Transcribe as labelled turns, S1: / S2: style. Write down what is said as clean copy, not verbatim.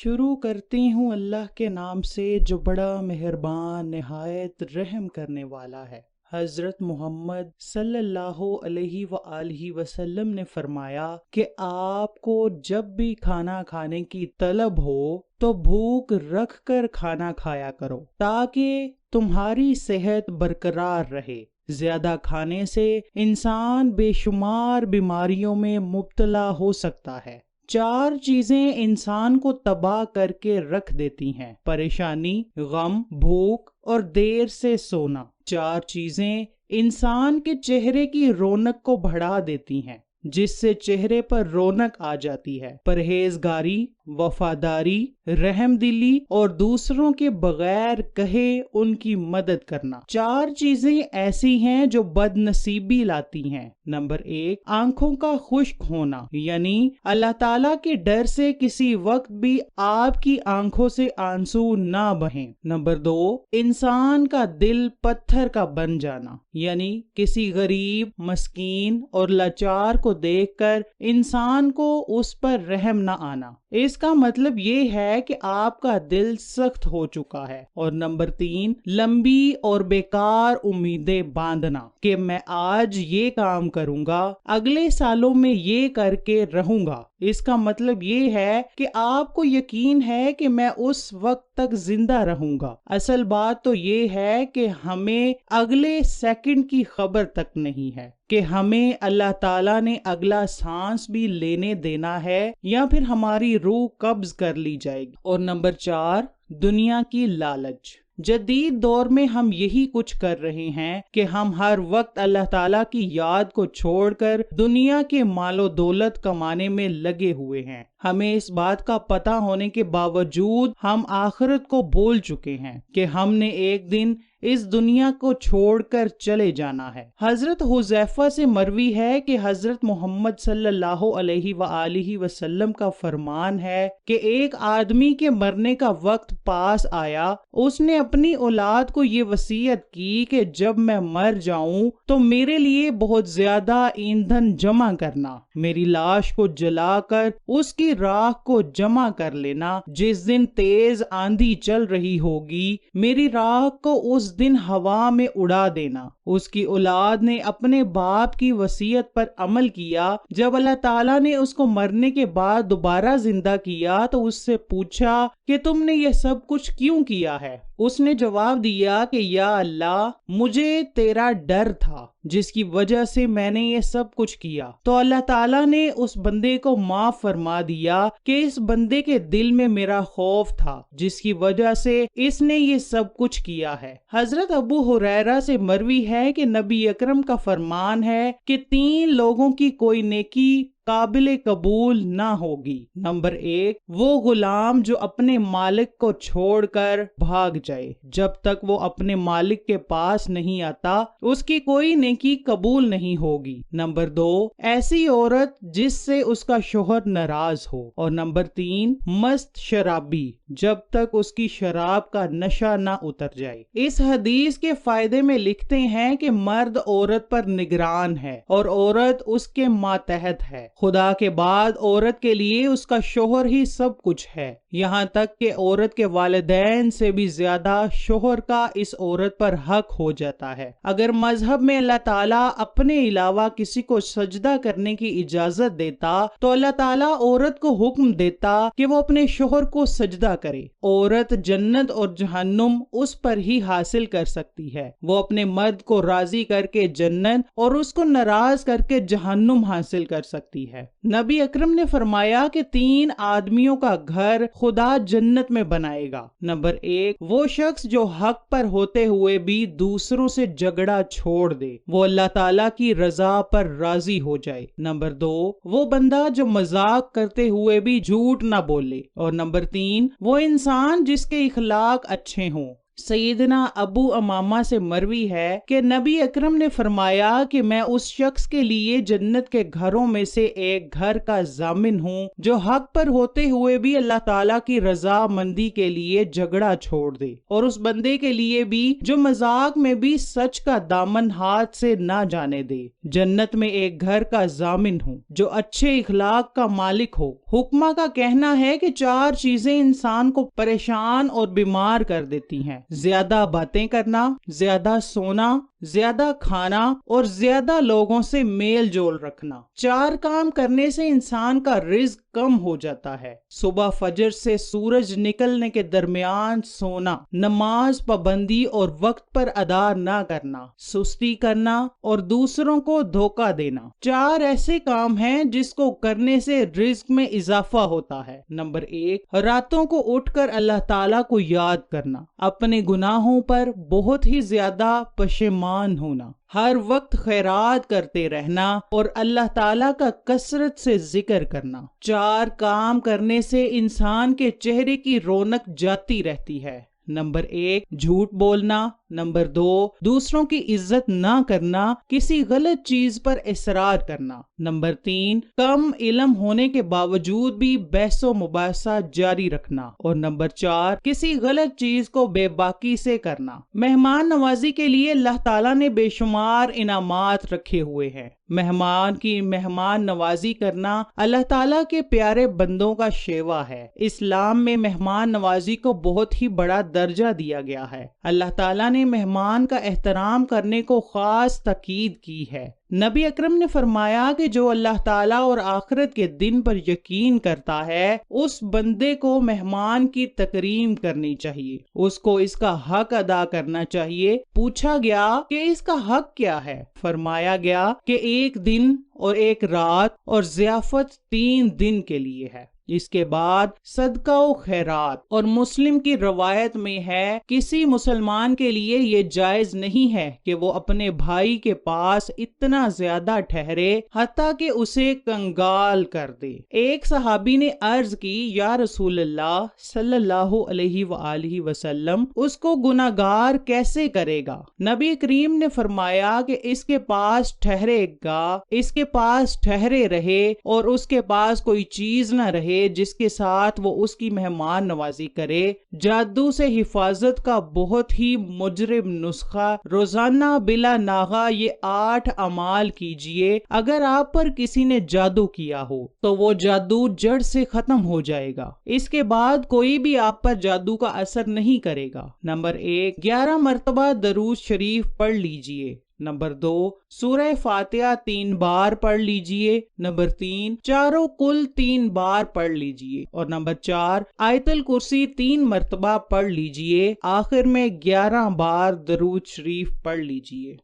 S1: شروع کرتی ہوں اللہ کے نام سے جو بڑا مہربان نہایت رحم کرنے والا ہے۔ حضرت محمد صلی اللہ علیہ وآلہ وسلم نے فرمایا کہ آپ کو جب بھی کھانا کھانے کی طلب ہو تو بھوک رکھ کر کھانا کھایا کرو تاکہ تمہاری صحت برقرار رہے۔ زیادہ کھانے سے انسان بے شمار بیماریوں میں مبتلا ہو سکتا ہے۔ 4 چیزیں انسان کو تباہ کر کے رکھ دیتی ہیں: پریشانی، غم، بھوک اور دیر سے سونا۔ 4 چیزیں انسان کے چہرے کی رونق کو بڑھا دیتی ہیں، جس سے چہرے پر رونق آ جاتی ہے: پرہیزگاری، وفاداری، رحم دلی اور دوسروں کے بغیر کہے ان کی مدد کرنا۔ 4 چیزیں ایسی ہیں جو بد نصیبی لاتی ہیں۔ نمبر 1، آنکھوں کا خشک ہونا، یعنی اللہ تعالیٰ کے ڈر سے کسی وقت بھی آپ کی آنکھوں سے آنسو نہ بہیں۔ نمبر 2، انسان کا دل پتھر کا بن جانا، یعنی کسی غریب، مسکین اور لاچار کو دیکھ کر انسان کو اس پر رحم نہ آنا۔ اس کا مطلب یہ ہے کہ آپ کا دل سخت ہو چکا ہے۔ اور نمبر 3، لمبی اور بیکار امیدیں باندھنا کہ میں آج یہ کام کروں گا، اگلے سالوں میں یہ کر کے رہوں گا۔ اس کا مطلب یہ ہے کہ آپ کو یقین ہے کہ میں اس وقت تک زندہ رہوں گا۔ اصل بات تو یہ ہے کہ ہمیں اگلے سیکنڈ کی خبر تک نہیں ہے کہ ہمیں اللہ تعالیٰ نے اگلا سانس بھی لینے دینا ہے یا پھر ہماری روح قبض کر لی جائے گی۔ اور نمبر 4، دنیا کی لالچ۔ جدید دور میں ہم یہی کچھ کر رہے ہیں کہ ہم ہر وقت اللہ تعالیٰ کی یاد کو چھوڑ کر دنیا کے مال و دولت کمانے میں لگے ہوئے ہیں۔ ہمیں اس بات کا پتہ ہونے کے باوجود ہم آخرت کو بھول چکے ہیں کہ ہم نے ایک دن اس دنیا کو چھوڑ کر چلے جانا ہے۔ حضرت حذیفہ سے مروی ہے کہ حضرت محمد صلی اللہ علیہ وآلہ وسلم کا فرمان ہے کہ ایک آدمی کے مرنے کا وقت پاس آیا، اس نے اپنی اولاد کو یہ وصیت کی کہ جب میں مر جاؤں تو میرے لیے بہت زیادہ ایندھن جمع کرنا، میری لاش کو جلا کر اس کی راکھ کو جمع کر لینا، جس دن تیز آندھی چل رہی ہوگی میری راکھ کو اس دن ہوا میں اڑا دینا۔ اس کی اولاد نے اپنے باپ کی وصیت پر عمل کیا۔ جب اللہ تعالیٰ نے اس کو مرنے کے بعد دوبارہ زندہ کیا تو اس سے پوچھا کہ تم نے یہ سب کچھ کیوں کیا ہے؟ اس نے جواب دیا کہ یا اللہ، مجھے تیرا ڈر تھا جس کی وجہ سے میں نے یہ سب کچھ کیا۔ تو اللہ تعالیٰ نے اس بندے کو معاف فرما دیا کہ اس بندے کے دل میں میرا خوف تھا جس کی وجہ سے اس نے یہ سب کچھ کیا ہے۔ حضرت ابو ہریرہ سے مروی ہے کہ نبی اکرم کا فرمان ہے کہ 3 لوگوں کی کوئی نیکی قابل قبول نہ ہوگی۔ نمبر 1، وہ غلام جو اپنے مالک کو چھوڑ کر بھاگ جائے، جب تک وہ اپنے مالک کے پاس نہیں آتا اس کی کوئی نیکی قبول نہیں ہوگی۔ نمبر 2، ایسی عورت جس سے اس کا شوہر ناراض ہو۔ اور نمبر 3، مست شرابی، جب تک اس کی شراب کا نشہ نہ اتر جائے۔ اس حدیث کے فائدے میں لکھتے ہیں کہ مرد عورت پر نگران ہے اور عورت اس کے ماتحت ہے۔ خدا کے بعد عورت کے لیے اس کا شوہر ہی سب کچھ ہے، یہاں تک کہ عورت کے والدین سے بھی زیادہ شوہر کا اس عورت پر حق ہو جاتا ہے۔ اگر مذہب میں اللہ تعالیٰ اپنے علاوہ کسی کو سجدہ کرنے کی اجازت دیتا تو اللہ تعالیٰ عورت کو حکم دیتا کہ وہ اپنے شوہر کو سجدہ کرے۔ عورت جنت اور جہنم اس پر ہی حاصل کر سکتی ہے۔ وہ اپنے مرد کو راضی کر کے جنت اور اس کو ناراض کر کے جہنم حاصل کر سکتی ہے۔ نبی اکرم نے فرمایا کہ 3 آدمیوں کا گھر خدا جنت میں بنائے گا۔ نمبر 1، وہ شخص جو حق پر ہوتے ہوئے بھی دوسروں سے جھگڑا چھوڑ دے، وہ اللہ تعالیٰ کی رضا پر راضی ہو جائے۔ نمبر 2، وہ بندہ جو مذاق کرتے ہوئے بھی جھوٹ نہ بولے۔ اور نمبر 3، وہ انسان جس کے اخلاق اچھے ہوں، سیدنا ابو امامہ سے مروی ہے کہ نبی اکرم نے فرمایا کہ میں اس شخص کے لیے جنت کے گھروں میں سے ایک گھر کا ضامن ہوں جو حق پر ہوتے ہوئے بھی اللہ تعالیٰ کی رضا مندی کے لیے جھگڑا چھوڑ دے، اور اس بندے کے لیے بھی جو مذاق میں بھی سچ کا دامن ہاتھ سے نہ جانے دے۔ جنت میں ایک گھر کا ضامن ہوں جو اچھے اخلاق کا مالک ہو۔ حکمہ کا کہنا ہے کہ 4 چیزیں انسان کو پریشان اور بیمار کر دیتی ہیں: زیادہ باتیں کرنا، زیادہ سونا، زیادہ کھانا اور زیادہ لوگوں سے میل جول رکھنا۔ 4 کام کرنے سے انسان کا رزق کم ہو جاتا ہے: صبح فجر سے سورج نکلنے کے درمیان سونا، نماز پابندی اور وقت پر ادا نہ کرنا، سستی کرنا اور دوسروں کو دھوکہ دینا۔ 4 ایسے کام ہیں جس کو کرنے سے رزق میں اضافہ ہوتا ہے۔ نمبر 1، راتوں کو اٹھ کر اللہ تعالیٰ کو یاد کرنا، اپنے گناہوں پر بہت ہی زیادہ پشیمان ہونا، ہر وقت خیرات کرتے رہنا اور اللہ تعالیٰ کا کثرت سے ذکر کرنا۔ 4 کام کرنے سے انسان کے چہرے کی رونق جاتی رہتی ہے۔ نمبر 1، جھوٹ بولنا۔ نمبر 2، دوسروں کی عزت نہ کرنا، کسی غلط چیز پر اصرار کرنا۔ نمبر 3، کم علم ہونے کے باوجود بھی بحث و مباحثہ جاری رکھنا۔ اور نمبر 4، کسی غلط چیز کو بے باکی سے کرنا۔ مہمان نوازی کے لیے اللہ تعالیٰ نے بے شمار انعامات رکھے ہوئے ہیں۔ مہمان کی مہمان نوازی کرنا اللہ تعالیٰ کے پیارے بندوں کا شیوا ہے۔ اسلام میں مہمان نوازی کو بہت ہی بڑا درجہ دیا گیا ہے۔ اللہ تعالیٰ نے مہمان کا احترام کرنے کو خاص تاکید کی ہے۔ نبی اکرم نے فرمایا کہ جو اللہ تعالیٰ اور آخرت کے دن پر یقین کرتا ہے اس بندے کو مہمان کی تکریم کرنی چاہیے، اس کو اس کا حق ادا کرنا چاہیے۔ پوچھا گیا کہ اس کا حق کیا ہے؟ فرمایا گیا کہ 1 دن اور 1 رات اور ضیافت 3 دن کے لیے ہے۔ اس کے بعد صدقہ و خیرات۔ اور مسلم کی روایت میں ہے کسی مسلمان کے لیے یہ جائز نہیں ہے کہ وہ اپنے بھائی کے پاس اتنا زیادہ ٹھہرے حتیٰ کہ اسے کنگال کر دے۔ ایک صحابی نے عرض کی، یا رسول اللہ صلی اللہ علیہ وآلہ وسلم، اس کو گناہگار کیسے کرے گا؟ نبی کریم نے فرمایا کہ اس کے پاس ٹھہرے گا، اس کے پاس ٹھہرے رہے اور اس کے پاس کوئی چیز نہ رہے جس کے ساتھ وہ اس کی مہمان نوازی کرے۔ جادو سے حفاظت کا بہت ہی مجرم نسخہ: روزانہ بلا ناغہ یہ 8 اعمال کیجئے۔ اگر آپ پر کسی نے جادو کیا ہو تو وہ جادو جڑ سے ختم ہو جائے گا، اس کے بعد کوئی بھی آپ پر جادو کا اثر نہیں کرے گا۔ نمبر 1، 11 مرتبہ درود شریف پڑھ لیجئے۔ نمبر 2، سورہ فاتحہ 3 بار پڑھ لیجئے۔ نمبر 3، چاروں کل 3 بار پڑھ لیجئے۔ اور نمبر 4، آیت الکرسی 3 مرتبہ پڑھ لیجئے۔ آخر میں 11 بار درود شریف پڑھ لیجئے۔